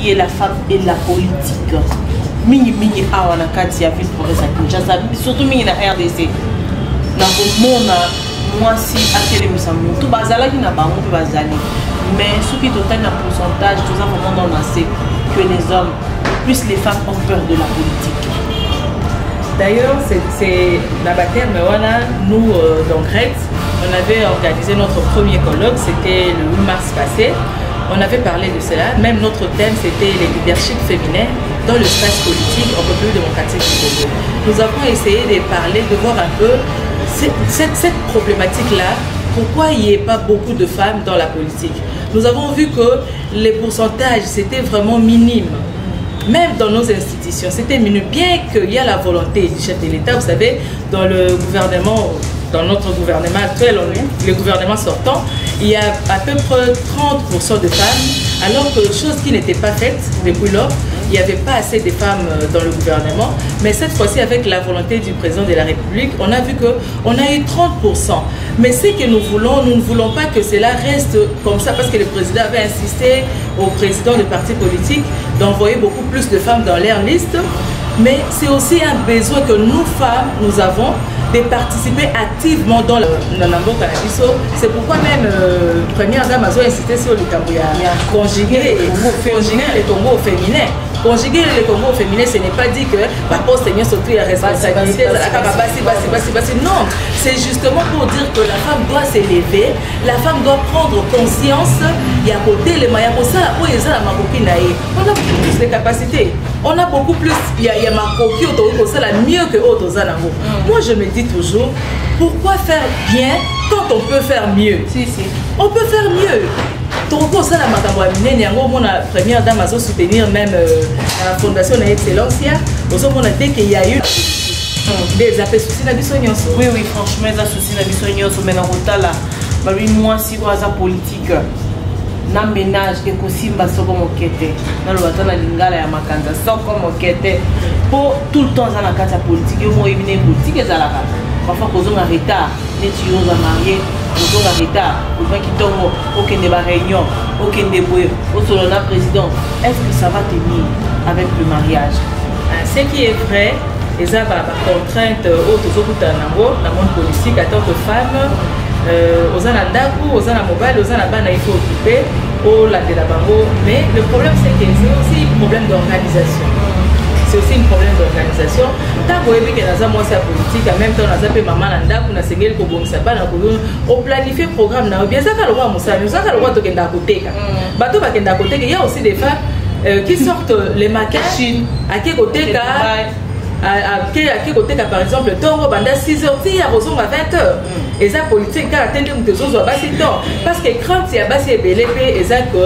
qui est la femme et la politique. Mingi awa na kati ya ville province ya Kinshasa, surtout mingi na RDC. Na komona mwasi atelemisa mutu bazalaki na bango pe bazali. Mais ce qui total na pourcentage, tout ça vraiment on sait que les hommes, plus les femmes ont peur de la politique. D'ailleurs, c'est la bataille, mais voilà, nous dans GRET, on avait organisé notre premier colloque, c'était le 8 mars passé. On avait parlé de cela, même notre thème c'était les leaderships féminins dans l'espace politique en République démocratique du Congo. Nous avons essayé de parler, de voir un peu cette problématique-là, pourquoi il n'y ait pas beaucoup de femmes dans la politique. Nous avons vu que les pourcentages c'était vraiment minime. Même dans nos institutions, c'était minime. Bien qu'il y a la volonté du chef de l'État, vous savez, dans le gouvernement, dans notre gouvernement actuel, le gouvernement sortant, il y a à peu près 30% de femmes, alors que chose qui n'était pas faite depuis lors, il n'y avait pas assez de femmes dans le gouvernement. Mais cette fois-ci, avec la volonté du président de la République, on a vu qu'on a eu 30%. Mais ce que nous ne voulons pas que cela reste comme ça, parce que le président avait insisté au président des partis politiques d'envoyer beaucoup plus de femmes dans leur liste. Mais c'est aussi un besoin que nous, femmes, nous avons de participer activement dans le c'est pourquoi même première dame a insisté sur le conjuguer les Congo féminins. Conjuguer les Congo féminins, ce n'est pas dit que la poste est surtout la responsabilité. Non, c'est justement pour dire que la femme doit s'élever, la femme doit prendre conscience. Il y a côté les maillots, ça, où ils ont on a beaucoup plus de capacités. On a beaucoup plus, il y a ma coquille mieux que autres. Moi je me dis toujours, pourquoi faire bien quand on peut faire mieux? On peut faire mieux. Toko ça la la première dame a soutenir même la fondation d'excellence. Dès qu'il y a eu des appels soucis oui, franchement, les soucis mais moi si vous avez politique. Na ménage et kosimba soko mokete na lobata na lingala ya makanza soko mokete pour tout le temps dans la carte politique yo mo ebine politique ezalaka parfois kozonga retard neti yo za marié kozonga retard ou bien kitongo okende ba réunion okende boye au solo na président, est-ce que ça va tenir avec le mariage? Ce qui est vrai, les contraintes autour dans monde politique en tant que femme. Aux anandaku, aux anamobile, aux anabana, il faut occuper au la de la bango. Mais le problème c'est que c'est aussi un problème d'organisation. C'est aussi un problème d'organisation. Tant que vous avez dans un politique, en même temps, on a zappé maman nandaku, on a segné le kobo musabana, on planifie le programme. Bien ça, quand on voit Moussa, nous avons le droit de kenda côté. Bateau va kenda côté. Il y a aussi des femmes qui sortent les maquettes à quel côté à quel côté par exemple Tongo banda 6h à Rosong à 20h et ça politique car attendez nous tous au basi temps parce que quand il y a basi et BLP et ça que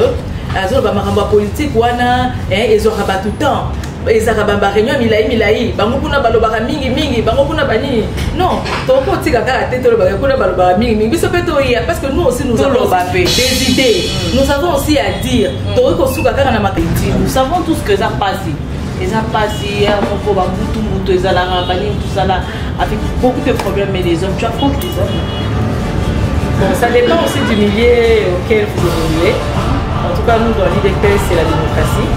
azo ba makambo politique wana ils ont rabat tout temps ils ont ba réunion milai bango kuna balobaka mingi bango kuna bani non toko tika kala tete lo ba kuna balobaka mingi biso peto ya parce que nous aussi nous avons des idées nous avons aussi à dire toko suka kala na makiti nous savons tout ce que ça passe. Ils ont passé tout ça là, avec beaucoup de problèmes, mais les hommes, tu affrontes les hommes. Bon, ça dépend aussi du milieu auquel vous évoluez. En tout cas, nous, dans l'IDP, c'est la démocratie.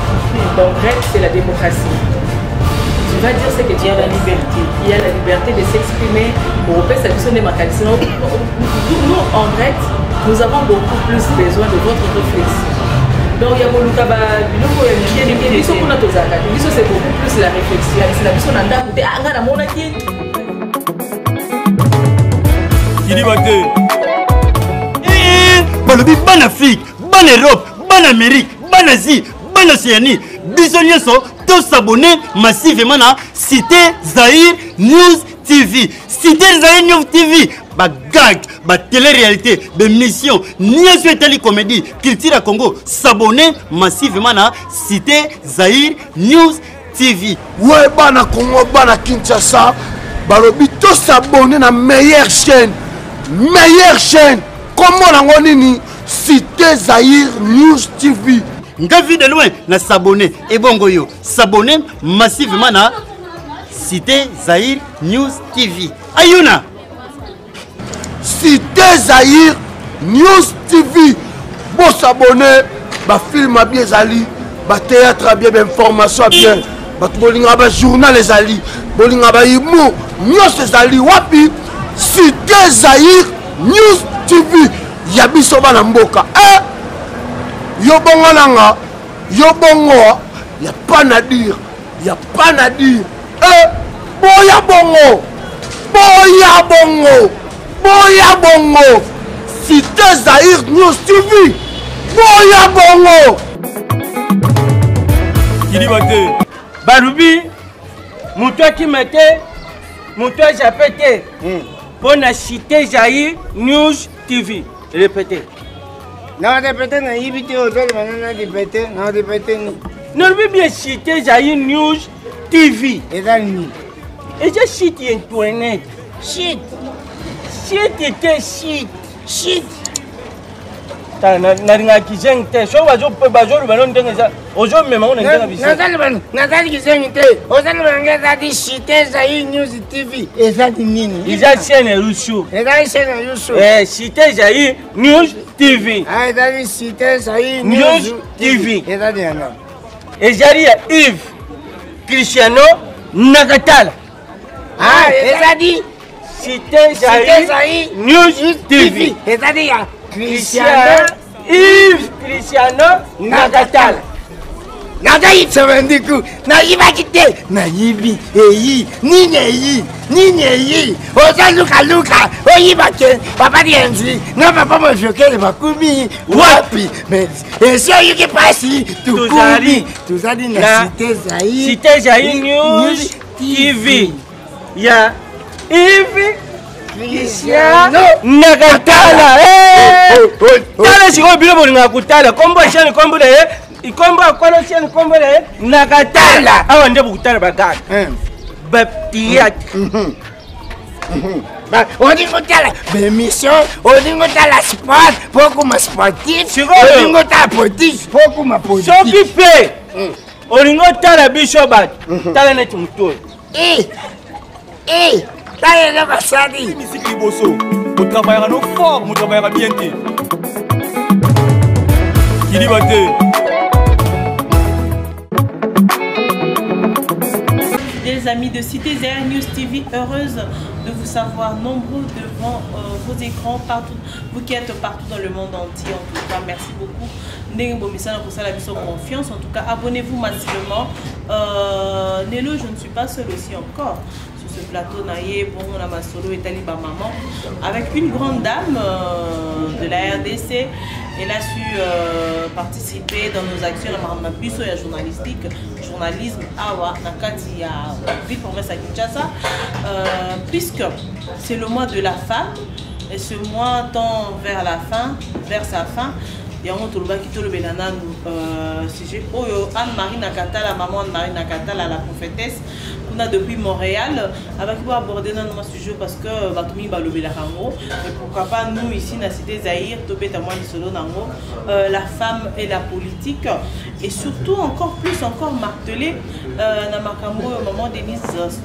Dans GRET, c'est la démocratie. Tu vas dire ce que tu as la liberté. Il y a la liberté de s'exprimer. Nous, en GRET, nous avons beaucoup plus besoin de votre réflexion. Donc il y a beaucoup de c'est beaucoup plus la réflexion. C'est la mission d'Anda côté anga na monaki. Il dit baté. Balobi ban Afrique, ban Europe, ban Amérique, ban Asie, ban Océanie. Bisogno so tous s'abonner massivement à Cité Zahir News TV. Cité Zahir News TV. Ba gag, ba télé-réalité, de mission, ni sur télé comédie, culture à Congo, s'abonner massivement à Cité Zahir News TV. Ouais, bana Congo, bana Kinshasa, balobi tous s'abonner à meilleure chaîne. Comment on dit Cité Zahir News TV. Nga vie de loin, na s'abonner. Et bongo yo, s'abonner massivement à Cité Zahir News TV. Ayuna. Cité Zahir News TV. Bon s'abonner, ba film à bien zali, théâtre bien, information bien, bolinga ba journal ezali, bolinga ba imo, nyos ezali wapi, Cité Zaïre News TV, yabiso bana mboka. Yo bongo nanga, yo bongo, y a pas à dire, y a pas à dire. Boya bongo, boya bongo, boya bongo. Cité Zaïre News TV, boya bongo. Kilibate Barubi, Moutoua qui mettait, Moutoua j'appelle pour la Cité Zaïre News TV. Répétez. Non, répétez, non, répétez, non, répétez. Non, bien Cité Zaïre News TV. Et là, ni. Et j'ai cité Internet. Shit. Shit était shit. Shit. Naringa kizengte so bazo balon denga ozo mema on ndenga biso Natali kizengte ozali banga zati Cité Zaïre News TV ezali nini iza chaîne Rushu ezali chaîne Rushu Cité Zaïre News TV ezali Cité Zaïre News TV ezali yana ezali ya Yves Cristiano Nakatala ezali Cité Zaïre News TV ezali ya Yves Cristiano Nakatala. Nagayi tsabandiku nayiba kite nayibi eyi nini ozaluka oyiba ke papa dienzi na papa mojokele bakumi wapi mais eso yuki pasi tukumi tuzali na Cité Zaïre News TV ya Yves Cristiano Nakatala. Tala siko bilo bolinga kutala kombo chani kombo de ikombo akwalo chani kombo de Nakatala awa nde bukutala bagaka baptiat ba odingo tala émission odingo tala sport beaucoup ma sportif odingo tala politique beaucoup ma politique soki pe olingo tala biso bat tala net muto Taille le basadi. Musique Liboso. On travaillera nos forts, on travaillera bien. Kilibate. Les amis de Cité Zaïre News TV, heureuse de vous savoir nombreux devant vos écrans, partout, vous qui êtes partout dans le monde entier. En tout cas, merci beaucoup. Pour ça, la mission confiance. En tout cas, abonnez-vous massivement. Nélo, je ne suis pas seule aussi encore. Ce plateau naïe, bon, on a ma solo et Taliba Maman avec une grande dame de la RDC. Elle a su participer dans nos actions dans ma puce journalistique, journalisme awa nakati ya ville province à Kinshasa, puisque c'est le mois de la femme et ce mois tend vers la fin, vers sa fin. Il y a un autre qui est le Bénanan sujet. Anne-Marie Nakatala, maman Anne-Marie Nakatala, la prophétesse, qu'on a depuis Montréal, avec qui va aborder notre sujet parce que Batumi va le Bélarango. Mais pourquoi pas nous ici, dans la Cité Zaïre, la femme et la politique. Et surtout, encore plus, encore martelé, dans Makambo, maman Denise,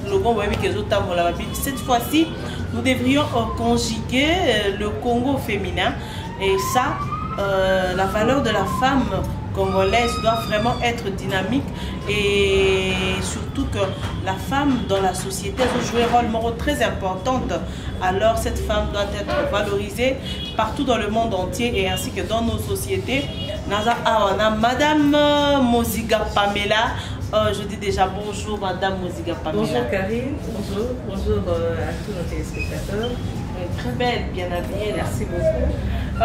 slogan, cette fois-ci, nous devrions conjuguer le Congo féminin. Et ça, la valeur de la femme congolaise doit vraiment être dynamique et surtout que la femme dans la société doit jouer un rôle très important. Alors cette femme doit être valorisée partout dans le monde entier et ainsi que dans nos sociétés. Madame Moziga Pamela. Je dis déjà bonjour Madame Moziga Pamela. Bonjour Karine, bonjour à tous nos téléspectateurs. Très belle, bien habillée. Merci beaucoup.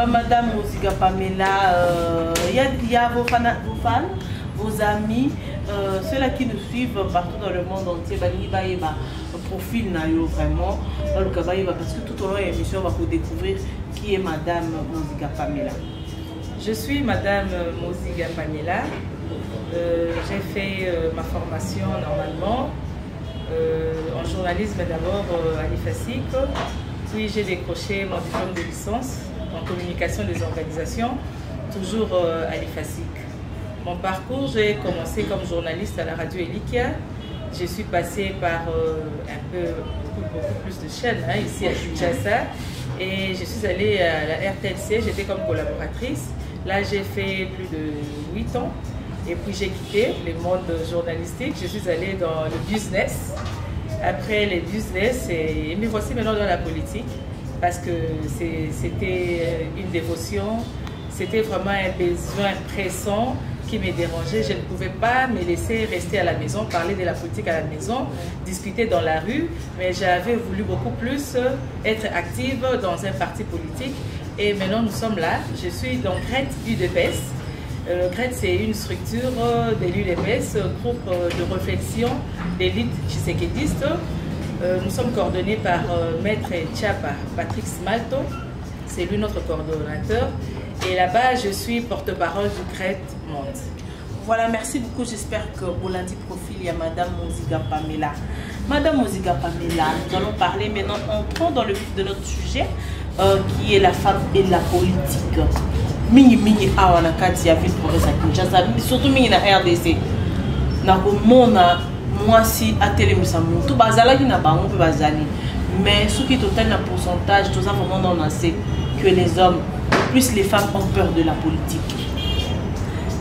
Madame Moziga Pamela, il y a vos fans, vos amis, ceux-là qui nous suivent partout dans le monde entier, profil vraiment, parce que tout au long de l'émission, on va vous découvrir qui est Madame Moziga Pamela. Je suis Madame Moziga Pamela. J'ai fait ma formation normalement en journalisme d'abord à l'IFASIC, puis j'ai décroché mon diplôme de licence en communication des organisations, toujours à l'IFASIC. Mon parcours, j'ai commencé comme journaliste à la radio Elikia. Je suis passée par beaucoup plus de chaînes ici à Kinshasa et je suis allée à la RTLC, j'étais comme collaboratrice. Là, j'ai fait plus de 8 ans. Et puis j'ai quitté le monde journalistique, je suis allée dans le business. Après les business, et me voici maintenant dans la politique parce que c'était une dévotion, c'était vraiment un besoin pressant qui me dérangeait. Je ne pouvais pas me laisser rester à la maison, parler de la politique à la maison, discuter dans la rue, mais j'avais voulu beaucoup plus être active dans un parti politique. Et maintenant nous sommes là, je suis dans GRET UDPS. GRET, c'est une structure de l'UDPS, groupe de réflexion d'élite tshisekidiste. Nous sommes coordonnés par Maître Tchapa Patrick Smalto, c'est lui notre coordonnateur. Et là-bas, je suis porte-parole du GRET Monde. Voilà, merci beaucoup. J'espère que Bolandi Profil, il y a Madame Moziga Pamela. Madame Moziga Pamela, nous allons parler maintenant, entrons dans le vif de notre sujet, qui est la femme et la politique. Mingi awa na kati ya ville province ya Kinshasa, surtout mingi na RDC. Na komona mwasi atelemisa mutu bazalaki na bango pe bazali. Mais ce qui est total na pourcentage, tout ça vraiment on sait que les hommes, plus les femmes ont peur de la politique.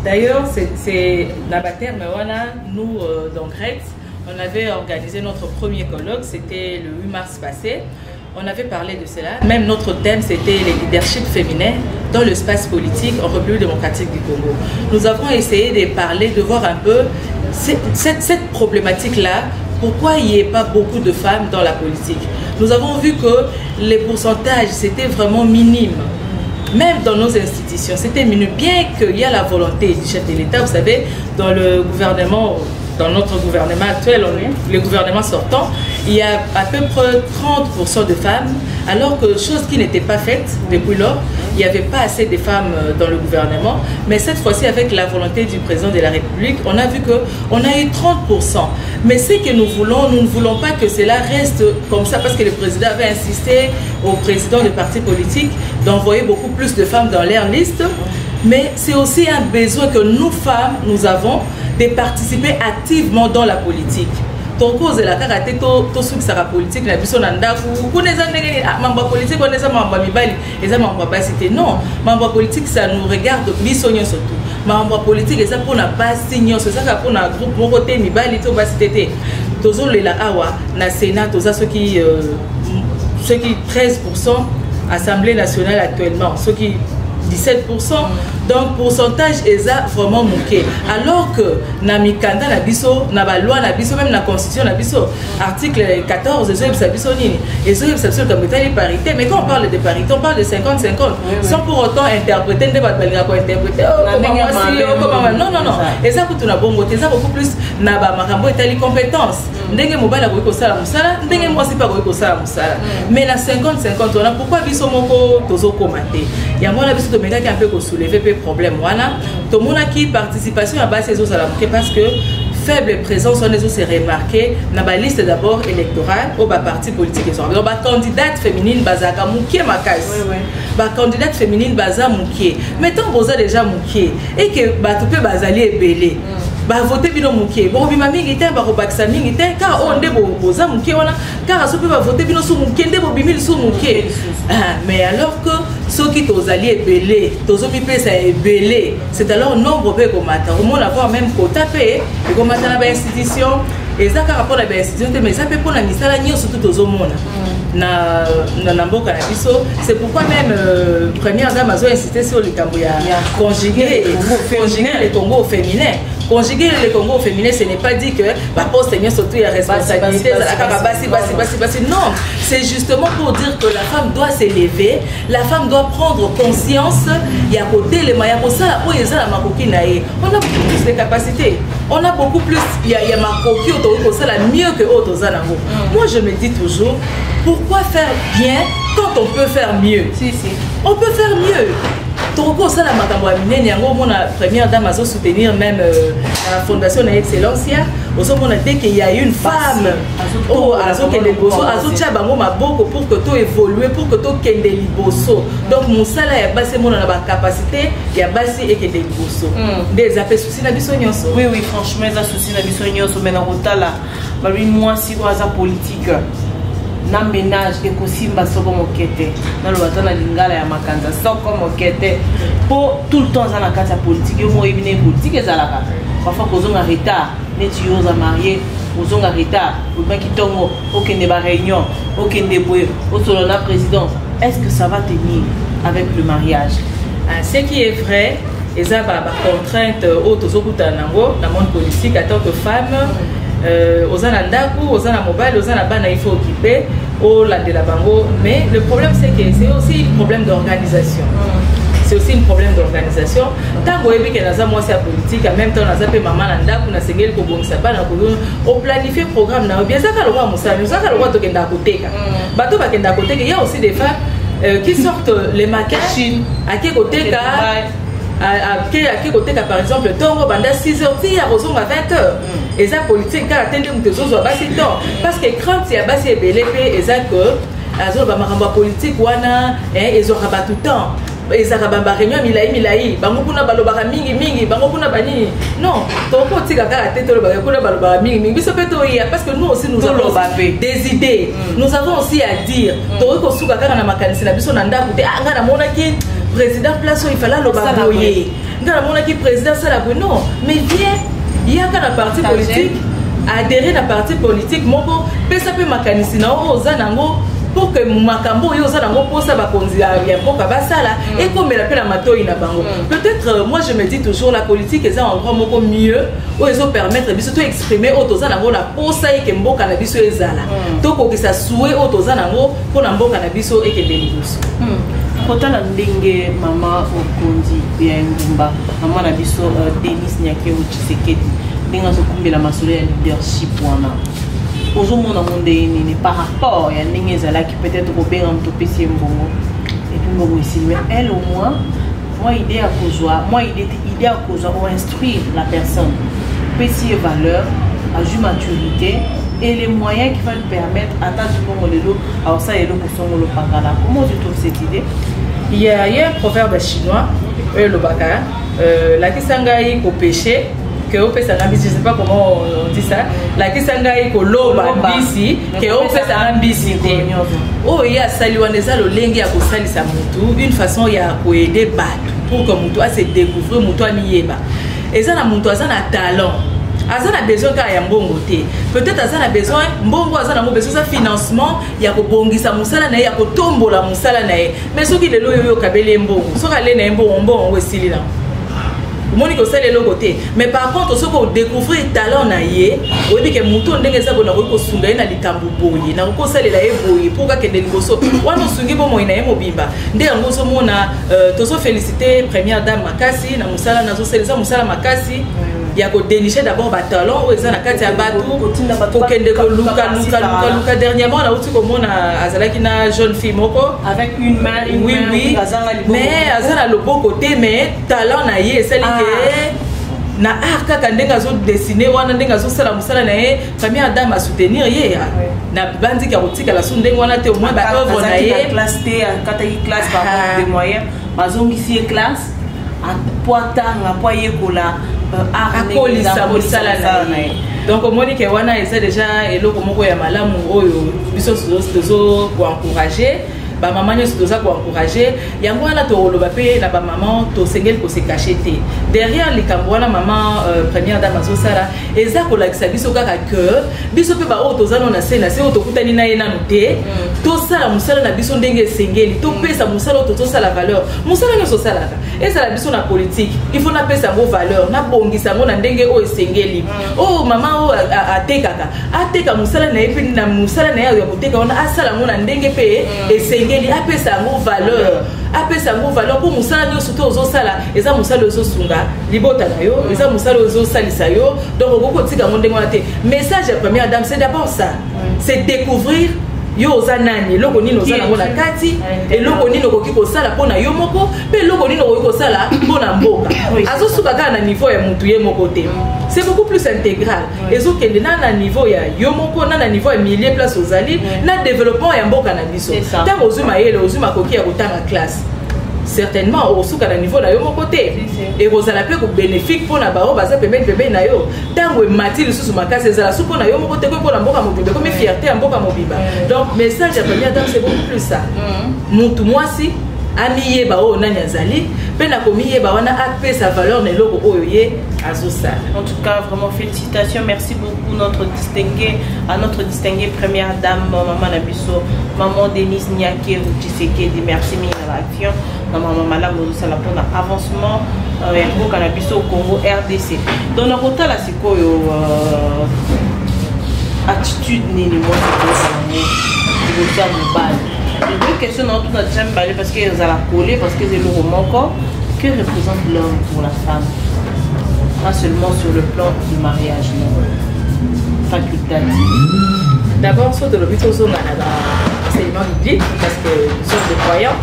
D'ailleurs, c'est Nabater, mais voilà, nous dans GRET, on avait organisé notre premier colloque, c'était le 8 mars passé. On avait parlé de cela. Même notre thème, c'était les leaderships féminins dans l'espace politique en République démocratique du Congo. Nous avons essayé de parler, de voir un peu cette problématique-là, pourquoi il n'y ait pas beaucoup de femmes dans la politique. Nous avons vu que les pourcentages, c'était vraiment minime. Même dans nos institutions, c'était minime. Bien qu'il y a la volonté du chef de l'État, vous savez, dans le gouvernement, dans notre gouvernement actuel, le gouvernement sortant, il y a à peu près 30% de femmes, alors que chose qui n'était pas faite depuis lors, il n'y avait pas assez de femmes dans le gouvernement. Mais cette fois-ci, avec la volonté du président de la République, on a vu qu'on a eu 30%. Mais ce que nous voulons, nous ne voulons pas que cela reste comme ça, parce que le président avait insisté au président des partis politiques d'envoyer beaucoup plus de femmes dans leur liste. Mais c'est aussi un besoin que nous, femmes, nous avons de participer activement dans la politique. Donc, cause la karaté, tout ce qui sera politique, la vision d'Anda, vous connaissez membre politique, vous connaissez membre mibali, et ça membre basité. Non, membre politique, ça nous regarde, bisognon surtout. Membre politique, et ça pour la base signon, c'est ça pour un groupe, mon côté mibali, tout basité. Tous les la awa, na Sénat, tous ceux qui 13% Assemblée nationale actuellement, ceux qui 17%, donc pourcentage est vraiment manqué. Alors que na mikanda na biso, na ba loi na biso, même na constitution na biso, article 14, et ça comme parité. Mais quand on parle de parité, on parle de 50-50, sans pour autant interpréter des interpréter. Non. Et ça coûte na bongo, ça beaucoup plus na ba makambo etali compétence. Ndenge mobile ko ko sala musala, ndenge mwasi pa ko sala musala. Mais na 50-50, on a pourquoi biso moko tozo komater. Ya mona biso to meka qui un peu ko soulever problème voilà tout le monde qui participation à base ces autres parce que faible présence on est aussi remarqué dans la liste d'abord électorale au parti politique et donc candidate féminine bazaka mouké makasi ba candidate féminine baza mouké mettons boza déjà mouké et que ba tout peut bazali ebelé ba voter bino mouké bon bima mingi te ba robaksa mingi te car on ndé boza mouké wana car so peut ba voter bino sou mouké ndé bo bimil sou mouké mais alors que ceux qui sont alliés belé, tous occupés c'est belé, c'est alors nombre peu comme matin. Au moins avoir même quota payé, et comme matin la institution, et ça par rapport à la institution, mais ça peut pour la mission là surtout aux hommes. Na mboka na biso, c'est pourquoi même première dame a insisté sur le Cambouya, conjuguer le Congo au féminin. Conjuguer le Congo au féminin, ce n'est pas dit que la poste est surtout la responsabilité. Non, c'est justement pour dire que la femme doit s'élever, la femme doit prendre conscience. Il y a côté les moyens pour ça, où il y a la makoki naïe. On a beaucoup plus de capacités. On a beaucoup plus. Il y a makoki autour ça mieux que autres zanango. Moi, je me dis toujours, pourquoi faire bien quand on peut faire mieux? Si. On peut faire mieux. Toko ça la première dame a soutenir même la fondation d'Excellencia. Dès qu'il y a une femme pour que tout évolue, pour que tout kende liboso. Donc mon salaire est basé mon capacité, il y a basé et que des liboso. Des appels soucis na biso nyonso. Oui, franchement, ça souci na biso nyonso mais na kotala ba moi si waza politique. Na ménage et kosimba soko mokete na lobata na lingala ya makanza soko mokete pour tout le temps za na kati ya politique yo mo ebine politique ezalaka parfois qu'on a retard net yo za marié aux en retard ou bien qui tombe aucun débat réunion aucun débat au selon la présidence. Est-ce que ça va tenir avec le mariage? Ce qui est vrai, et ça va contrainte autres dans le monde politique en tant que femme. Aux anandaku, aux anamobile, aux anabana, il faut occuper au la de la bango. Mais le problème c'est que c'est aussi un problème d'organisation. C'est aussi un problème d'organisation. Tant que vous avez moi c'est politique, en même temps on a zappé maman nandaku, na sengeli ko bongisa bana ko on planifie programme na bien ça ka le roi Moussa, nous ça ka le roi to kenda koteka. Bato ba kenda koteka, il y a aussi des femmes qui sortent les maquettes à qui koteka. À qui côté par exemple Tongo banda 6h à Rosong à 20h et ça politique car attendez que ce soit bassi temps parce que quand il y a bassi belé et ça que azo ba maramba politique wana ils aura pas tout temps ils aura ba réunion milai bango kuna baloba mingi bango kuna bani non toko tika kala tete lo ba kuna baloba mingi biso peto ya parce que nous aussi nous avons des idées nous avons aussi à dire toko suka kala na makanisi na biso na ndaku te anga na mona ki président place il fallait le baboyer ngala mona ki président ça la non mais viens il y a qu'un parti politique adhérer à parti politique moko pesa pe makanisi na ozanango pour que makambo yo ozanango pour ça ba konzi ya mboka basala et comme la pela matoi na bango peut-être moi je me dis toujours la politique est un endroit moko mieux où ils ont permettre biso to exprimer autozanango la posa et que mboka na biso ezala to ko que ça souhait autozanango pour na mboka na biso et que bénéfice. Kotala ndenge mama Okondi bien ngumba mama na biso Denis Nyakeo Tshisekedi ndenge zo kumbela masolo ya leadership wana ozomona monde nini par rapport ya ndenge ezala qui peut-être ko benga mto pesi mbongo et puis mbongo ici mais elle au moins moi idée à cause ou instruire la personne pesi valeur à ju maturité et les moyens qui vont lui permettre à tant de monde alors ça et le pour son le pangala. Comment tu trouves cette idée? Il y a un proverbe chinois le baka la kisangai ko péché que au pesa ngambisi, je sais pas comment on dit ça, la kisangai ko loba mbisi que au pesa ngambisi oh il y a saliwaneza lo lengi ya ko salisa mutu une façon ya ko aider batu pour que mutu a se découvrir mutu amiyeba et ça na mutu azana talent azana besoin ka ya mbongo te peut-être azana besoin mbongo azana mo besoin financement ya ko bongisa musala na ya ko tombola musala na ye mais soki lelo yo kabele mbongo soka le na mbongo wesili na moni ko sale lo côté mais par contre ce qu'on découvrir talent na ye obi ke muto ndenge za bona ko sunga na likambu boye na ko sale la ye boye pour ka kende liboso wana sungi bo moina ye mobimba nde yango so mona tozo féliciter première dame Makasi na musala na zo seleza musala Makasi il y a ko dénicher d'abord ba talent ou ezana kati ya batu ko kende ko luka dernièrement na uti ko mona azalaki na jeune fille moko avec une main oui mais azana le beau côté mais talent na ye celle que na art kaka ndenga zo dessiner wana ndenga zo sala musala na ye première dame a soutenir ye na bandi ka rotika la sundenga wana te au moins ba œuvre na ye classe T kata yi classe par contre des moyens bazongisi classe a poatanga poye kola akolisa musala na ye donc monique wana eza déjà eloko moko ya malamu oyo biso tozo ko encourager ba maman nyonso toza ko encourager yango wana to loba pe na ba maman to sengeli ko se cacher te derrière likambo wana maman première dame azosala eza ko lakisa biso kaka que biso pe ba o tozana na sena se o to kutani na ye nanu te to sala musala na biso ndenge sengeli to pesa musala to sala valeur musala nyonso salaka ezala biso na politique il faut na pesa ngo valeur na bongisa ngo na ndenge o sengeli oh maman o ateka musala na ye pe na musala na ye ya koteka wana asala ngo na ndenge pe esengeli apesa ngo valeur pour musala nyonso to ozosala eza musala ozosunga libota na yo eza musala ozosalisa yo donc okokotika ngo ndenge wana te message ya première dame c'est d'abord ça c'est découvrir yo ozanani eloko nini ozala ngo na kati eloko nini okoki kosala mpona yo moko mpe eloko nini okoki kosala mpona mboka azosuka kaka na niveau ya mutu ye moko te c'est beaucoup plus intégral ezokende na niveau ya yo moko na niveau ya milieu place ozali na développement ya mboka na biso ntango ozwi mayele ozwi makoki ya kotanga classe certainement osuka na niveau na yo moko te ekozala mpe bénéfique mpona bao baza pembeni na yo ntango emati lisusu makasi ezala su mpona yo moko te mpona mboka mobimba ekomi fierté ya mboka mobimba donc message ya première dame c'est beaucoup plus ça mutu mwasi amiye ba o nani azali pe na komiye ba wana apé sa valeur ne loko oyo ye azosala. En tout cas, vraiment félicitations, merci beaucoup notre distinguée première dame maman Nabiso, maman Denise Niake Tshisekedi, merci mille l'action. Maman Malam Mozosala pour l'avancement au Canabiso au Congo RDC. Donc on a côté la sikoyo attitude ni moi c'est ça. Deux questions dans tout notre chambre parce que vous allez coller parce que c'est le roman encore. Que représente l'homme pour la femme? Pas seulement sur le plan du mariage, mais facultatif. D'abord, sur le but aux enseignement biblique, parce que nous sommes des croyants.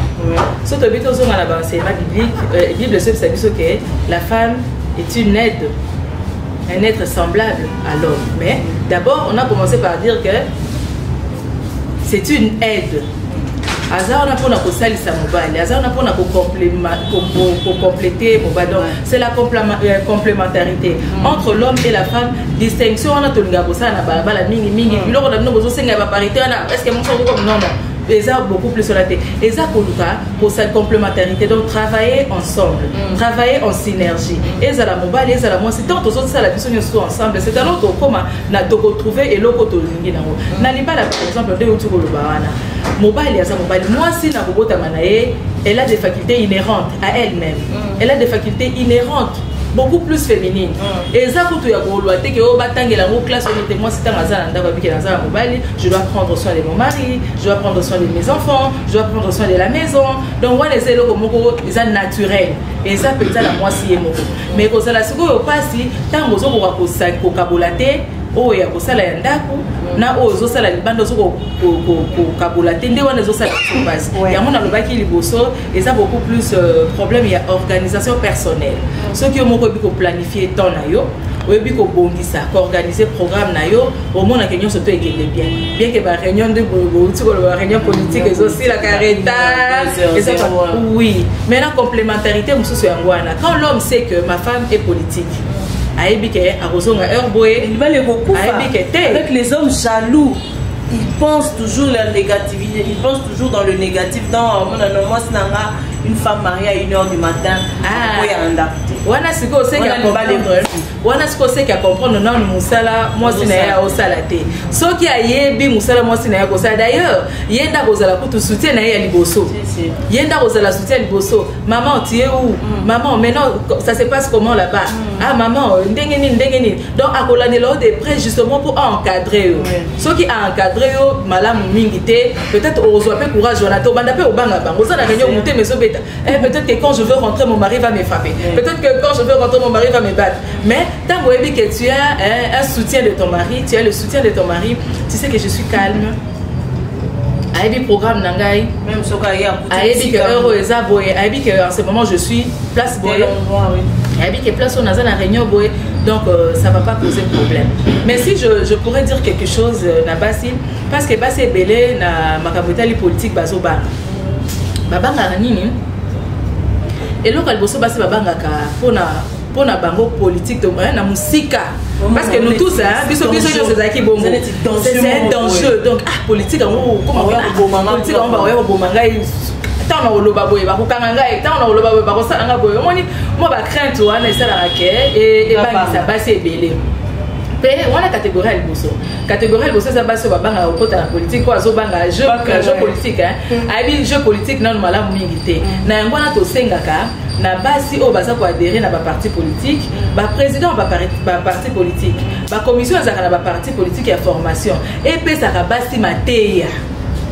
Sur le but aux enseignement biblique, la Bible se dit que la femme est une aide, un être semblable à l'homme. Mais d'abord, on a commencé par dire que c'est une aide. Azar on a pour nous salisa mobile, Azar on a pour nous compléter mobile. Donc c'est la complémentarité entre l'homme et la femme. Distinction on a tout le gars pour ça na bala mingi mingi. Puis là on a besoin de senga parité na. Est-ce que mon son comme non non. Les a beaucoup plus sur la tête. Les a pour cette complémentarité. Donc travailler ensemble, travailler en synergie. Et ça la mobile, et ça la moi c'est tant aux autres ça la personne sont ensemble. C'est un autre comment na toko trouver et l'autre lingi na. Na liba par exemple de autour le barana. Mobile et ça mobile. Moi si na bobota manae, elle a des facultés inhérentes à elle-même. Elle a des facultés inhérentes beaucoup plus féminine. Et ça pour tout ya ko loité que o batangela mo classe on était moi c'était mazana ndako biki na za mobile, je dois prendre soin de mon mari, je dois prendre soin de mes enfants, je dois prendre soin de la maison. Donc on essaie le moko ça naturel. Et ça peut être la moi si moko. Mais ko ça la siko pasi tango zo ko kabolaté o ya ko sala ya ndako na ozo sala libando zo ko kabolaté nde wana zo sala base. Ya mona lobaki liboso et ça beaucoup plus problème il y a organisation personnelle. Ceux qui ont planifié temps na yo, oyebi ko bongisa, ko organiser programme na yo, au moins na kenyo surtout ekende bien. Bien que ba réunion de réunion politique et aussi la careta. Oui, mais la complémentarité mususu yangwana. Quand l'homme sait que ma femme est politique, ayebi ke arozonga herboé, il va les beaucoup avec les hommes jaloux. Ils pensent toujours la négativité, ils pensent toujours dans le négatif. Dans moi, c'est une femme mariée à 1h du matin. Wana siko c'est qu'à comprendre. Wana siko c'est qu'à comprendre non musala moi sinaya au salate. So qui a yebi musala moi sinaya ko ça d'ailleurs, yenda kozala kutu soutien na ya liboso. Yenda kozala soutien liboso. Maman tu es où? Maman mais non ça se passe comment là-bas? Ah maman ndengeni. Donc à kolane là de près justement pour encadrer. So qui a encadré malamu mingi te peut-être ozo peu courage Jonathan banda pe obanga bango ça na réunion monter mais so beta. Peut-être que quand je veux rentrer mon mari va me frapper. Peut-être que quand je veux rentrer, mon mari va me battre. Mais tant que tu as un soutien de ton mari, tu as le soutien de ton mari, tu sais que je suis calme. Aïbi programme Nangai. Même ce qu'il y a. Aïbi que euro eza boy. Aïbi que en ce moment je suis place boy. Aïbi que place on a la réunion boy. Donc ça va pas poser problème. Mais si je pourrais dire quelque chose na basi parce que basi belé na makabotali politique bazo ba. Babanga nini? Et là, quand on basi babangaka pona bango politique na musika parce que nous tous biso c'est ça qui bon c'est un danger donc politique comment politique on va voir bomanga tant na oloba boye ba kokanga ngai tant na oloba boye ba kosala nga boye omoni mo ba crainte wana esala ke et bangisa basi ebele. On a catégorie à l'Iboso. Catégorie à l'Iboso, ça va se battre au côté de la politique. Quoi, jeu politique, hein. Aïe, jeu politique, non, malade, m'invité. Na ngwana to sengaka, na basi au basa pour adhérer na ba parti politique, ba président ba parti politique, ba commission za ba parti politique et formation. Et puis ça basi mateya.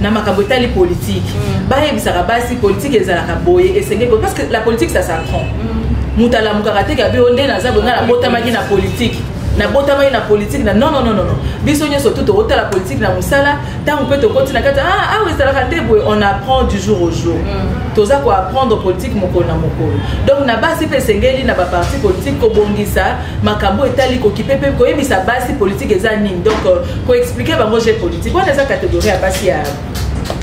Na makabota li politique. Ba yebisa basi politique ezalaka boye et sengé parce que la politique ça s'apprend. Mutala mukarate ka bi onde na za bonga la botamaki na politique. Na botama na politique na non biso nyo surtout to la politique na musala tant on peut te continuer kata oui ça la raté on apprend du jour au jour toza ko apprendre politique moko na moko donc na basi pe sengeli na ba parti politique ko bongisa makambo etali ko kipepe ko yebisa basi politique eza nini donc ko expliquer bango jeu politique on eza catégorie ya basi ya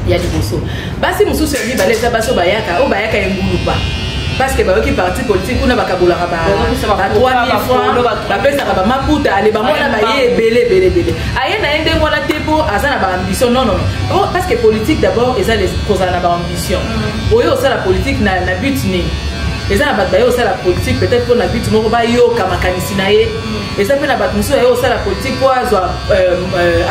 liboso basi mususu ya libale eza baso bayaka o bayaka engulupa. Parce que qui parti politique on a ba kabola ba 3000 francs ba pesa ba maputa ale ba mona ba ye belé aye na ende ngona te po aza na ambition non non non parce que politique d'abord eza les causes na ambition oyo ça la politique na but ni eza na bato bayo ça la politique peut-être pour na but moko ba yo kamakanisi na ye eza pe na bato muso yo ça la politique pour azwa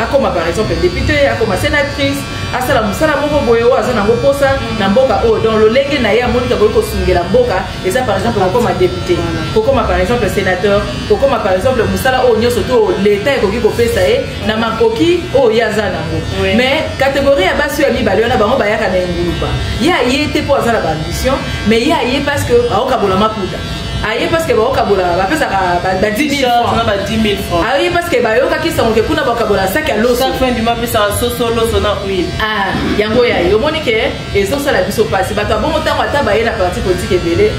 akoma par exemple député akoma sénatrice asala musala moko boye o aza nango posa na mboka o dans le lenge na ye amoni ka ko sungela mboka eza par exemple kokoma député kokoma par exemple sénateur kokoma par exemple musala o nyoso to l'état ekoki kopesa ye na makoki o yaza nango mais catégorie ya basi ya mibale na bango bayaka na ngulupa ya yete po aza na ambition mais ya ye parce que aokabola maputa aye parce que baokabola bapesaka ba 10 000 francs aye parce que bayokaki sango ke kuna baokabola sac ya loso chaque fin du mois pesa soso loso na huile yango ya yo moni ke ezosala biso pasi bato abongo ntango ata baye na parti politique ebele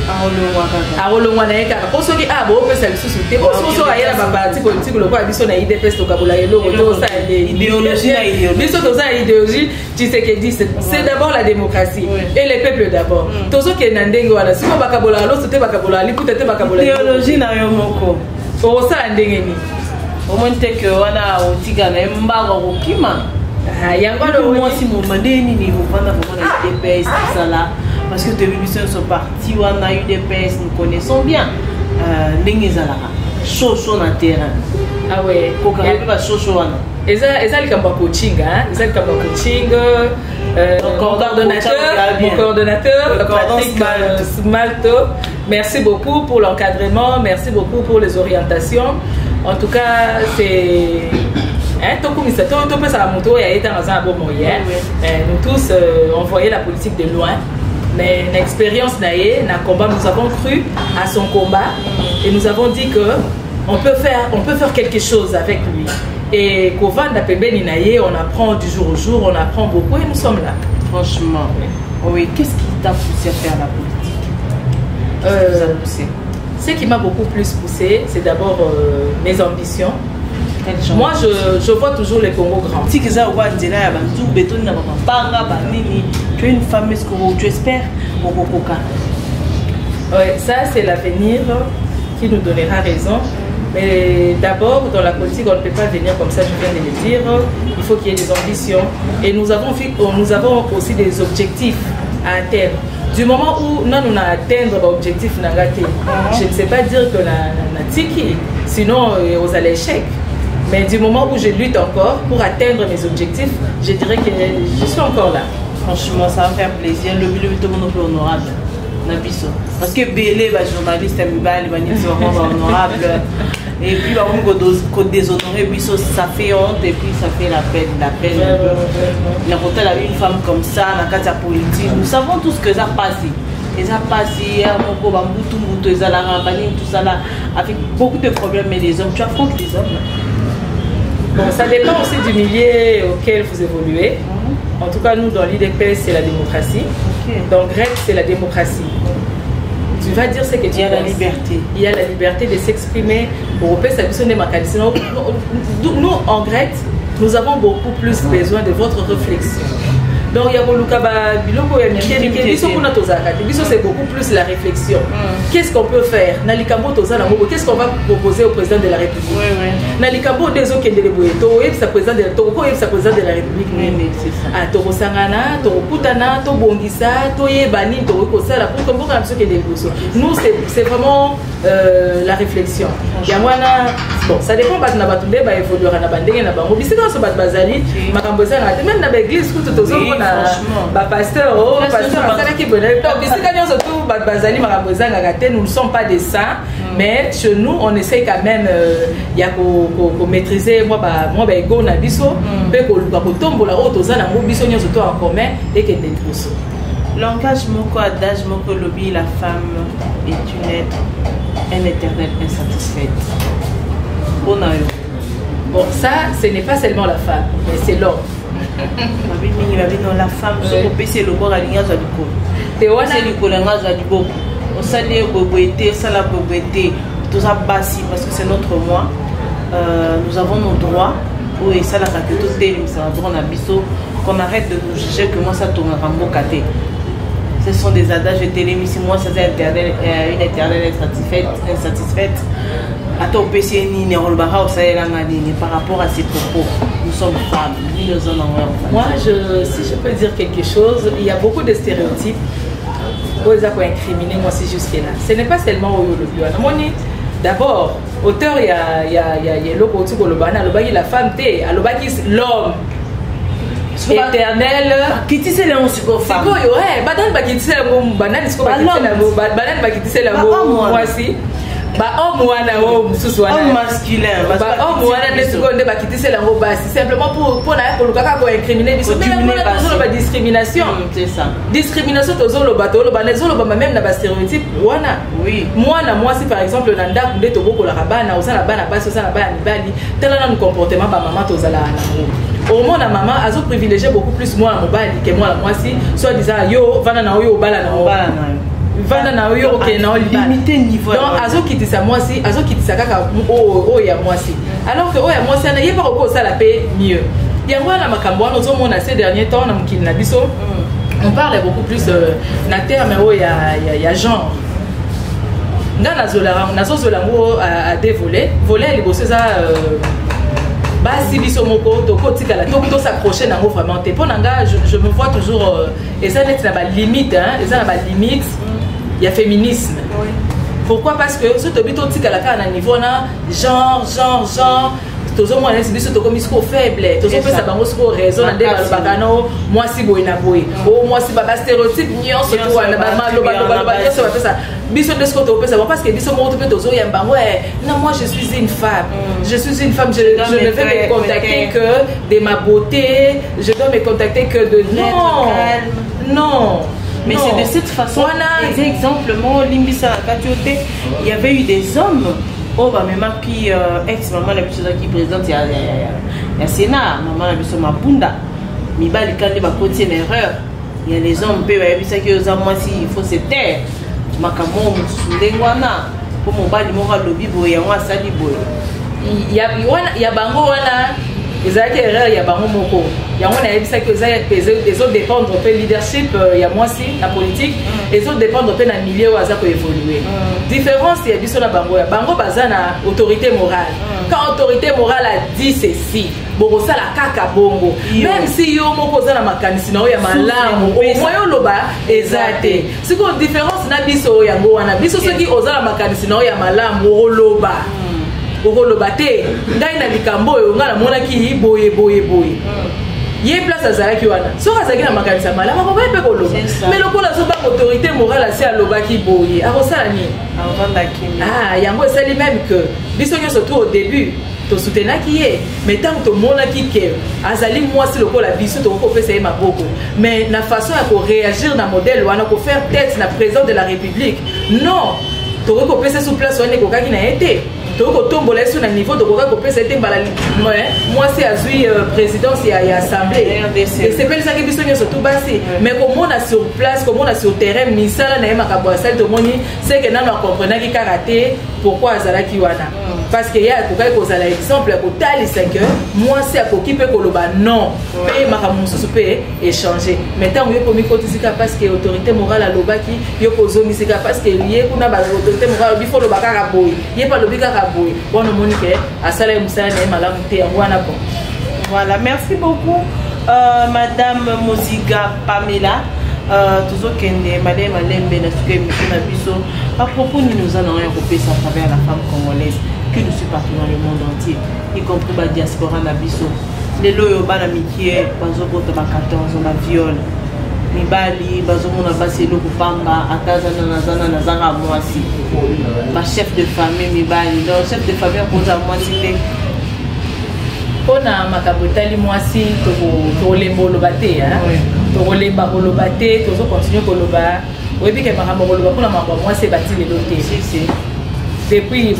arolongwa na ye kaka po soki boopesa lisusu te poso aye na baparti politique lokola biso na idps tokabola eloko tosala biso toza na idéologie Tshisekedi c'est d'abord la démocratie et le peuple d'abord tozokende na ndenge wana siko bakabola loso te bakabola liputa te bakabola idéologie na yo moko osala ndenge nini omoni te ke wana otika na mbaka kokima yango mwasi momande nini kovanda vraiment na UDPS tout ça là parce que télévision sont partis wana UDPS nous connaissons bien ndenge ezalaka chaud na terrain kokaka mpe bachaud wana eza likambo ya coaching eza likambo ya coaching mon coordonnateur Patrick Malto, merci beaucoup pour l'encadrement, merci beaucoup pour les orientations. En tout cas, c'est nous tous on voyait la politique de loin, mais l'expérience naïe, combat, nous avons cru à son combat et nous avons dit que on peut faire quelque chose avec lui. Et Kovan Dapembeni Naye, on apprend du jour au jour, on apprend beaucoup et nous sommes là. Franchement, oui. Qu'est-ce qui t'a poussé à faire la politique? Ce qui m'a beaucoup plus poussé, c'est d'abord mes ambitions. Moi, je vois toujours les Congo grands. Tu es une femme, est-ce que tu espères? Ça, c'est l'avenir qui nous donnera raison. Mais d'abord, dans la politique, on ne peut pas venir comme ça, je viens de le dire. Il faut qu'il y ait des ambitions. Et nous avons aussi des objectifs à atteindre. Du moment où nous avons atteindre l'objectif, je ne sais pas dire que nous tiki, sinon aux l'échec. Mais du moment où je lutte encore pour atteindre mes objectifs, je dirais que je suis encore là. Franchement, ça va me faire plaisir. Le but est honorable. Parce que Bélé, journaliste, honorable. Et puis, quand déshonorer, ça fait honte et puis ça fait la peine. Quand elle a une femme comme ça, dans la politique, nous savons tout ce que ça passe. Et ça passe, tout ça là, avec beaucoup de problèmes, mais les hommes, tu affrontes les hommes. Bon, ça dépend aussi du milieu auquel vous évoluez. En tout cas, nous, dans l'IDPS, c'est la démocratie. Dans GREC, c'est la démocratie. Tu vas dire ce que tu penses. Il y a la liberté. Il y a la liberté de s'exprimer. Nous, en GREC, nous avons beaucoup plus besoin de votre réflexion. Donc, il y a c'est beaucoup plus la réflexion. Qu'est-ce qu'on peut faire? Qu'est-ce qu'on va proposer au président de la République? Nalikabo des autres qui sa président de la République. Nous, c'est vraiment la réflexion. Bon, ça dépend de la évoluer à la même dans l'église, nous ne sommes pas des saints, mais chez nous on essaie quand même de maîtriser l'engagement adage mon lobby, la femme est une éternelle insatisfaite. Bon, ça ce n'est pas seulement la femme, mais c'est l'homme. La femme, c'est le corps à l'ingage du corps. C'est le collège du corps. On s'est dit que ça la pauvreté, tout ça bassi parce que c'est notre moi. Nous avons nos droits. Oui, ça la raquette, c'est un droit à biseau. Qu'on arrête de nous juger que moi ça tourne à Rambo Kate. Ce sont des adages de télévision. Moi, c'est une éternelle insatisfaite. Attends, par rapport à ces propos, nous sommes femmes. Moi, si je peux dire quelque chose, il y a beaucoup de stéréotypes. Ils ont incriminé moi aussi jusque-là. Ce n'est pas seulement au Yolo. D'abord, auteur, il y a l'homme, la femme, l'homme. Éternel qui tisse les on sur femme ouais banane ba qui tisse la banane ce ko ba banane ba qui tisse la moi aussi ba homme wana o mususu wana homme masculin ba homme wana ne seconde ba qui tisse la ngo basi simplement pour na ko luka ko incriminer biso mais on ba discrimination c'est ça discrimination tozo lo bato lo ba nezo lo ba même na ba stéréotype wana oui moi si par exemple na ndako nde to boko la bana osala bana basi osala bana bali tellement nos comportement ba maman tozala na au moins la maman a privilégié beaucoup plus moi que moi si soit disant yo vana na yo bala na vana na yo ok na limité niveau donc azo quitter ça moi kaka ya moi si alors que ya moi si na yeba ko ça la paix mieux yango na makambo na zo mona ces derniers temps na mukili na biso on parle beaucoup plus na terme ya genre ngana zola nazo zola ngo a dévoler voler les bosses ça basi biso moko toko tikala to s'accrocher nango vraiment te pour nanga je me vois toujours et ça net na ba limite hein et ça na ba limite il y a féminisme pourquoi parce que ce to bito tikala ka na niveau na genre tozo moi nesi biso toko misko faible tozo pesa bango siko raison na ndeba bakano moi si boy na boy o moi si baba stéréotype nyonso to wana ba loba nyonso ba pesa biso de ce côté pesa parce que biso mo to pe tozo ya bango non moi je suis une femme je ne vais me contacter que de ma beauté je dois me contacter que de non mais c'est de cette façon exemplement limbisa katiote il y avait eu des hommes oh bah même qui ex maman la biso qui présente il y a Sénat maman la biso mabunda mibali quand ba côté l'erreur il y a les hommes pe ba bisa que aux moi si il faut se taire makamo musulengwana pour mon bali mo lobi boya moi sali boya il y a bango wana ezalaki erreur ya bango moko yango nayebisa ke ezo dépendre mpe leadership ya mwasi na politique ezo dépendre mpe na milieu oyo aza koévolue différence ya biso na bango ya bango baza na autorité morale quand autorité morale a dit ceci bokosala kaka bongo même si yo moko oza na makanisi na oyo ya malamu omoyo oloba eza te sikoyo différence na biso oyo yango wana biso soki oza na makanisi na oyo ya malamu oloba okoloba te ngai na likambo oyo nga namonaki boye ye place azalaki wana soki azalaki na makanisi ya malamu akobai mpe koloba mais lokola azobanga autorité morale asi alobaki boye akosala nini yango esali même que biso nyonso tu au début tosoutenaki ye mais ntango tomonaki ke azali mwasi lokola biso tokokopesa ye maboko mais na façon ya koréagir na modèle wana kofaire tête na président de la république non tokokopesa sous place wana ekokaki na ye te tokotombola sur un niveau de koka kopesa ete mbala moi c'est azui présidence ya assemblée et c'est pas ça que biso nyonso tout basi mais comment on a sur place comment on a sur terrain misala na makambo asali tomoni c'est que nano comprenaki karaté pourquoi azalaki wana parce que ya koka kozala exemple ya kotalisa que moi c'est akoki pe koloba non pe makambo mosusu pe échanger mais tant yo komi kotisika parce que autorité morale alobaki yo kozomisika parce que lié kuna ba autorité morale bifo lobaka raboy ye pa lobika bon Monique à Salem voilà merci beaucoup madame Moziga Pamela toujours kende madame Malembe na suke na biso à propos nous allons regrouper ça à travers la femme congolaise qui nous suit partout dans le monde entier y compris la diaspora na biso les loyo bana mikie bazo bota ba 14 na viol mibali bazomona baselo kupamba atazana nazanga mwasi ba chef de famille mibali donc chef de famille koza mwasi te pona makabotali mwasi tolembo lobate tolemba kolobate tozo continuer koloba oyebi ke makambo koloba pona makambo mwasi bati lelo te depuis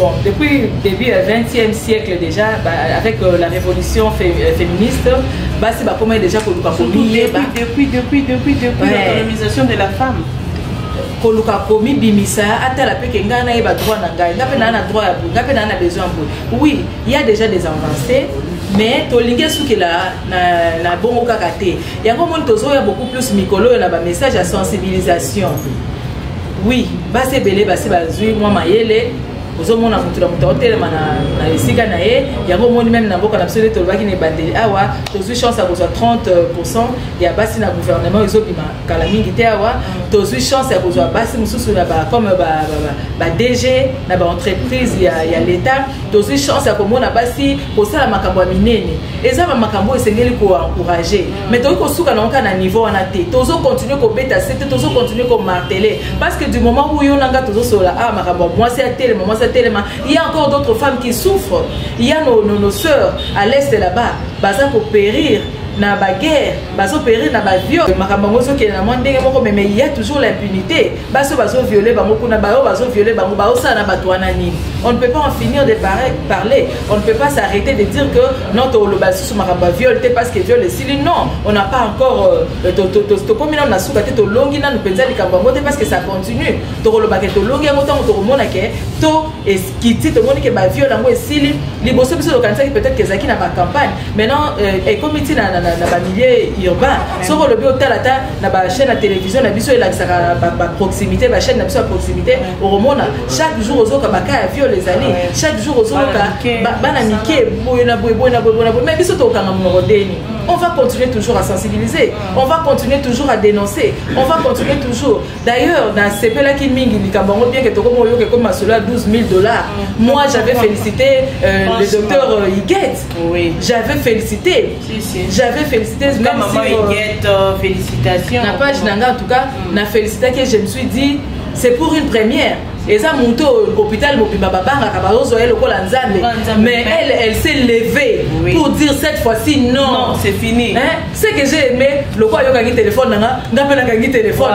début 20e siècle déjà avec la révolution féministe basi ba comment déjà koluka komi depuis l'autonomisation de la femme koluka komi bimisa atala pe ke ngana yeba droit na ngai ngape na droit ya ngape na besoin oui il y a déjà des avancées mais tolingue souki na bongo kakate yango moni tozo ya beaucoup plus mikolo na ba message à sensibilisation. Oui, basi belé basi bazui moi mayele ozomona mutu na mutu otelema na esika na ye yango moni même na mboka na biso tolobaki ne bandeli awa tozwi chance ya kozwa 30% ya basi na gouvernement ezobima kala mingi te awa tozwi chance ya kozwa basi mosusu na comme ba DG na ba entreprise ya l'état tozwi chance ya komona basi kosala makambo ya minene eza ba makambo esengeli ko encourager mais toki kosuka na na niveau wana te tozo continuer ko beta c'était tozo continuer ko marteler parce que du moment où yo nanga tozo sola makambo moi c'est tellement moi il y a encore d'autres femmes qui souffrent. Il y a nos sœurs à l'est là-bas, baza pour périr na ba guerre, bazo périr na ba viol. Makambo so ke na mondenge moko mais il y a toujours l'impunité. Bazo violer ba moko na ba bazo violer ba mo ba osa na ba toana nini. On ne peut pas en finir de parler. On ne peut pas s'arrêter de dire que non to lo basu sur makambo viol parce que viol est non, on n'a pas encore to comme on a souka to longi na penza likambo ngote parce que ça continue. To lo ba ke to longi ngoto to mona ke to eskiti to moni ke ba viol ngo esili liboso biso kanisa peut-être que zaki na ba campagne. Maintenant et comité na milieu urbain soko lobi otalata na ba chaîne à télévision na biso elakisaka ba proximité ba chaîne na biso à proximité oromona chaque jour ozoka baka viol les années chaque jour ozoka bana mike boyena mais biso to kanga morodeni. On va continuer toujours à sensibiliser, on va continuer toujours à dénoncer, on va continuer toujours. D'ailleurs, dans ce pays-là qui mingi likambango bien que to comme yo que comme cela $12,000. Moi, j'avais félicité le docteur Higuet. Oui. J'avais félicité. J'avais félicité même maman Higuet, félicitations. Na page nanga en tout cas, na félicité que je me suis dit c'est pour une première. Et ça monte au hôpital mais elle s'est levée pour dire cette fois-ci non, c'est fini. Hein? C'est que j'ai aimé le quoi yo téléphone téléphone.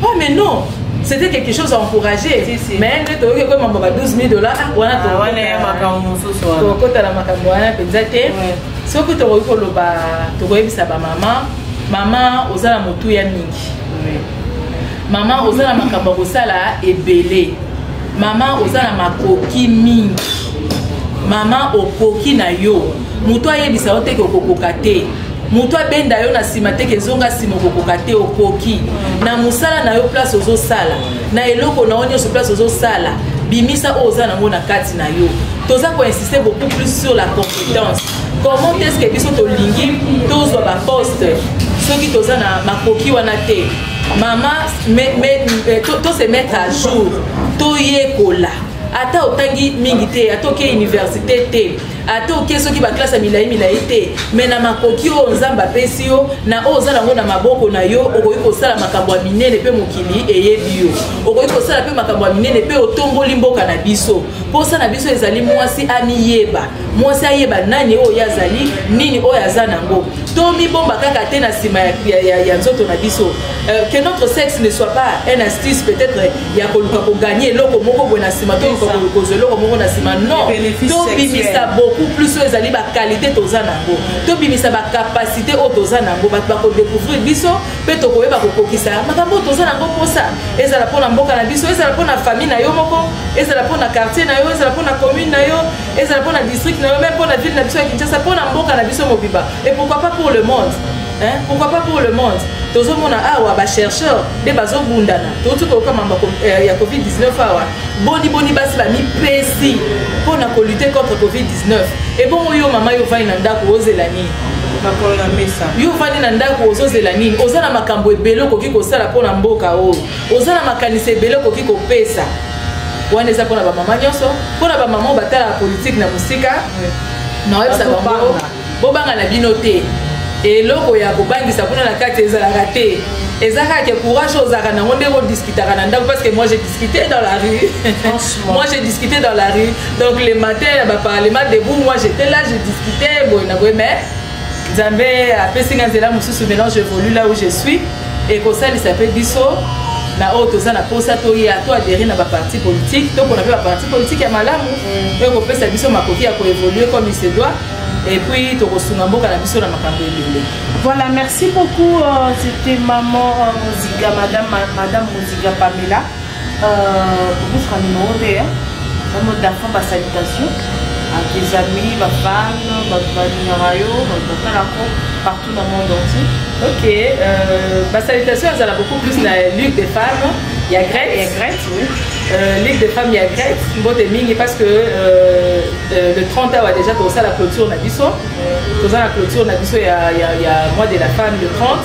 Oh mais non, c'était quelque chose à encourager. Mais elle est comme $12,000 on maman osala motu ya mingi. Maman osala makambo kosala ebele. Maman osala makoki mingi. Maman okoki na yo. Mutu ayebisa yo te ke okokoka te. Mutu abenda yo na sima te ke zonga sima okokoka te okoki. Na musala na yo place ozosala. Na eloko na onyo so place ozosala. Bimisa oza na ngona kati na yo. Toza ko insister beaucoup plus sur la compétence. Comment est-ce que biso to lingi tozo ba poste. Soki toza na makoki wana te. Maman, to se mettre à jour, to yekola. Ata otangi mingite, ata oke université te, ata oke soki ba classe milai te, mais na makoki o nzamba pesi yo, na o zala ngo na maboko na yo, okoki kosala makambo ya minene pe mokili eyebi yo. Okoki kosala pe makambo ya minene pe otomboli mboka na biso. Posa na biso ezali mwasi amiyeba. Mwasi ayeba nani o yazali, nini o yazana ngo. To mi bomba kaka te na sima ya nzoto na biso. Que notre sexe ne soit pas un astuce peut-être ya koluka ko gagner loko moko bona sima to ko zelo moko na sima non. To bimisa beaucoup plus ezali ba qualité tozana ngo. To bimisa ba capacité o tozana ngo ba ko découvrir biso pe to ko yeba ko kokisa. Makambo tozana ngo posa. Ezala pona mboka na biso, ezala pona famille na yo moko, ezala pona quartier na yo, ezala pona commune na yo, ezala pona district na yo, même pona ville na biso ya Kinshasa, pona mboka na biso mobiba. Et pourquoi pas pour le monde? Hein? Pourquoi pas pour le monde? Tozo mona awa ba chercheur de bazo bundana. Toto ko kama ya COVID-19 awa. Boni basi ba mi pesi pona ko lutter contre COVID-19. Et bon yo mama yo vai na ndako ozela nini? Bakolo na mesa. Yo vani na ndako ozela nini? Ozala makambo ebelo koki ko sala pona mboka o. Ozala makanisa ebelo koki ko pesa. Wana eza pona ba mama nyoso, pona ba mama batala politique na musika. Na websa bango. Bobanga na bino te. Et loko ya kobangisa kuna na kati ezalaka te. Ezaka ke courage ozaka na monde ko discuter na ndako parce que moi j'ai discuté dans la rue. Moi j'ai discuté dans la rue. Donc le matin ba parlement debout moi j'étais là, je discutais bon na mais Nzambe a pesinga zela mususu maintenant j'évolue là où je suis et comme ça il s'appelle biso na auto za na posa to ya to adhérer na ba parti politique to qu'on a ba parti politique ya malamu et ko pesa biso makoki ya ko évoluer comme il se doit. Et puis, voilà, merci beaucoup. C'était maman Moziga, madame Moziga Pamela. Pour votre numéro de d'enfant, salutation. tes amis, ma femme, partout dans le monde entier. Ok, ma salutation, elle a beaucoup plus la Ligue des femmes. Il y a Grete, oui. Ligue des femmes, il y a Grete. Parce que le 30 août, déjà, pour ça, la clôture, pour ça, la clôture, il y a mois de la femme, le 30.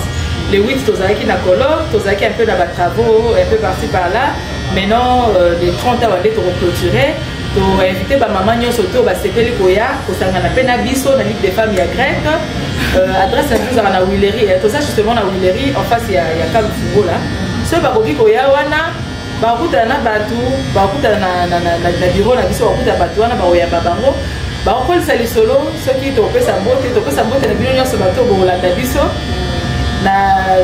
Les 8, tu as qui na color, tu as qui un peu dans les travaux, un peu par-ci par-là. Maintenant, les 30 août, tu as clôturé. Tu as invité ma maman, surtout, c'est que les Koya, pour ça, on a peine à Bisso, dans la Ligue des femmes, il y a Grete. Adresse à nous, on a Willery. Tout ça, justement, à Willery, en face, il y a Kam Fugo là. Ce bakoki koya wana bakuta na batu bakuta na bureau na biso bakuta batu wana baoya babango bakolisa lisolo soki topesa mbote na bino nyonso bato bokolanda biso na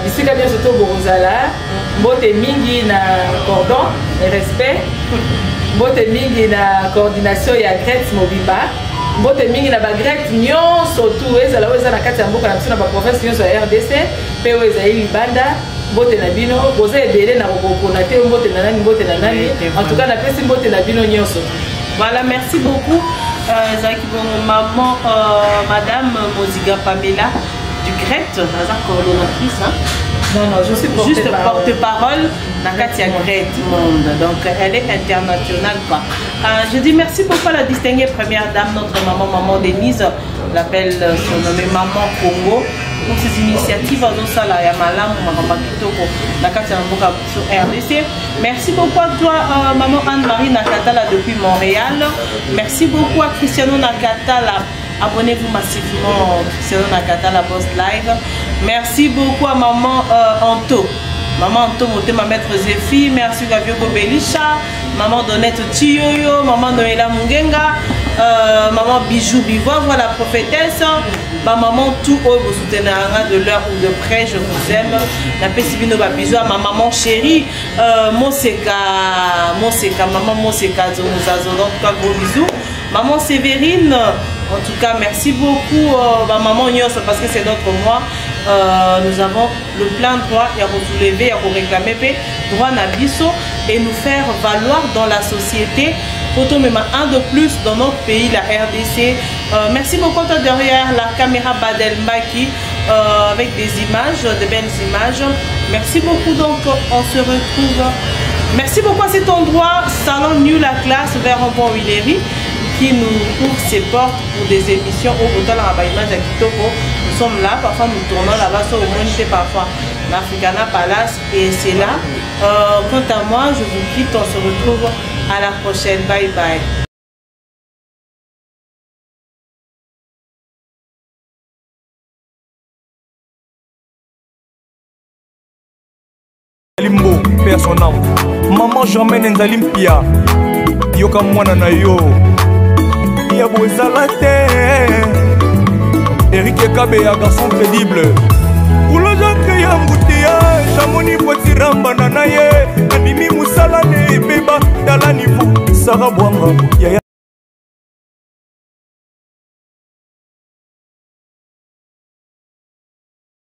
bisika nyonso to bokozala mbote mingi na cordon et respect mbote mingi na coordination ya Grete Mobimba mbote mingi na bagrete nyonso tu ezala oyo eza na kati ya mboka na biso na baprovince nyonso ya RDC mpe oyo ezali libanda mbote na bino boza ebele na kokona te mbote na nani en tout cas napesi mbote na bino nyonso. Voilà, merci beaucoup ezalaki bongo maman madame Moziga Pamela du Grete, aza coordonnatrice. Non, je suis juste porte-parole dans Katia Grete Monde, donc elle est internationale quoi. Je dis merci beaucoup à la distinguée première dame, notre maman Denise, on l'appelle surnommée Maman Congo, pour ces initiatives à Dosala et à Malam, la Katia Mboka sur RDC. Merci beaucoup à toi maman Anne-Marie Nakatala depuis Montréal. Merci beaucoup à Cristiano Nakatala. Abonnez-vous massivement Cristiano Nakatala Boss Live. Merci beaucoup à maman Anto. Maman Anto, ma maître Zéphie. Merci Gavio Bobelisha. Maman Donette Tioyo. Maman Noëlla Mungenga. Maman Bijou Bivois, voilà prophétesse. Ma maman tout haut, vous soutenez de l'heure ou de près, je vous aime. La Pessibino bisous à ma maman chérie. Moseka, maman Moseka, nous azorons, en tout cas gros bisous. Maman Sévérine. En tout cas, merci beaucoup, maman Nyos, parce que c'est notre mois. Nous avons le plein droit à soulever, à réclamer droit Nabiso et nous faire valoir dans la société. Photo même un de plus dans notre pays, la RDC. Merci beaucoup toi derrière la caméra Badel Maki avec des images, de belles images. Merci beaucoup. Donc, on se retrouve. Merci beaucoup à cet endroit, Salon New La Classe vers Rambon Willery, qui nous ouvre ses portes pour des émissions au Hotel Rabaïmage à Kitoko. Nous sommes là, parfois nous tournons là-bas sur Monité, parfois l'Africana Palace, et c'est là. Quant à moi, je vous quitte, on se retrouve à la prochaine. Bye bye. Limbo, personnel. Maman j'emmène un Olympia. Yoka mwana na yo. Ya bozala te. Eric Kabe, un garçon crédible. Pour le gens qui ont embouteillage, Jamoni Potiramba Nanaye, Animi Moussala ne Beba, dans la niveau, Sarah Boanga, Yaya.